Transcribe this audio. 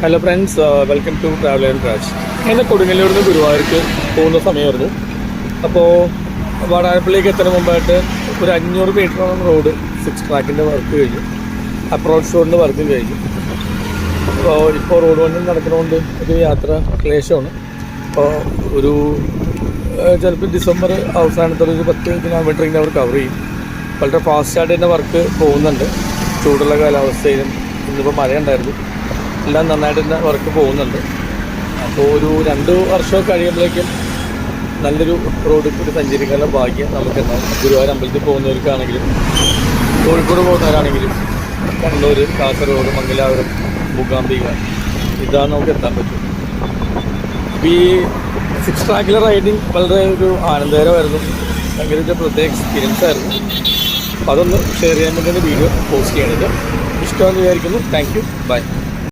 Hello friends, welcome to travel and trash. എൻ്റെ കൊടുങ്ങല്ലൂരിൽ നിന്ന് ഗുരുവായൂർക്ക് പോകുന്ന സമയമായിരുന്നു. അപ്പോൾ വാടാനപ്പള്ളിക്ക് എത്തുന്ന മുമ്പായിട്ട് ഒരു 500 മീറ്ററോളം റോഡ് 6 ട്രാക്കിൻ്റെ വർക്ക് കഴിഞ്ഞു. അപ്രോച്ച് റോഡിൻ്റെ വർക്കും കഴിഞ്ഞു. ഇപ്പോൾ റോഡ് പണി നടക്കുന്നതുകൊണ്ട് ഒരു യാത്ര ക്ലേശമാണ്. അപ്പോൾ ഒരു ചിലപ്പോൾ ഡിസംബർ അവസാനത്തോടെ ഒരു 10 കിലോമീറ്ററിൻ്റെ അവർ കവർ ചെയ്യും. വളരെ ഫാസ്റ്റായിട്ട് തന്നെ വർക്ക് പോകുന്നുണ്ട്. ചൂടുള്ള കാലാവസ്ഥയിലും ഇന്നിപ്പോൾ മഴയുണ്ടായിരുന്നു. എല്ലാം നന്നായിട്ട് തന്നെ വർക്ക് പോകുന്നുണ്ട്. അപ്പോൾ ഒരു 2 വർഷം കഴിയുമ്പോഴേക്കും നല്ലൊരു റോഡ് കൂടി സഞ്ചരിക്കാനുള്ള ഭാഗ്യം നമുക്കുണ്ടാവും. ഗുരുവായൂർ അമ്പലത്തിൽ പോകുന്നവർക്കാണെങ്കിലും കോഴിക്കോട് പോകുന്നവരാണെങ്കിലും കണ്ണൂർ, കാസർഗോഡ്, മംഗലാപുരം, മൂകാംബിക ഇതാണ് നമുക്ക് എത്താൻ പറ്റും. അപ്പോൾ ഈ 6 ട്രാക്കിലെ റൈഡിങ് വളരെ ഒരു ആനന്ദകരമായിരുന്നു. ഭയങ്കര ഒരു പ്രത്യേക എക്സ്പീരിയൻസ് ആയിരുന്നു. അപ്പോൾ അതൊന്ന് ഷെയർ ചെയ്യാൻ വേണ്ടി വീഡിയോ പോസ്റ്റ് ചെയ്യണത് ഇഷ്ടമെന്ന് വിചാരിക്കുന്നു. Thank you, by.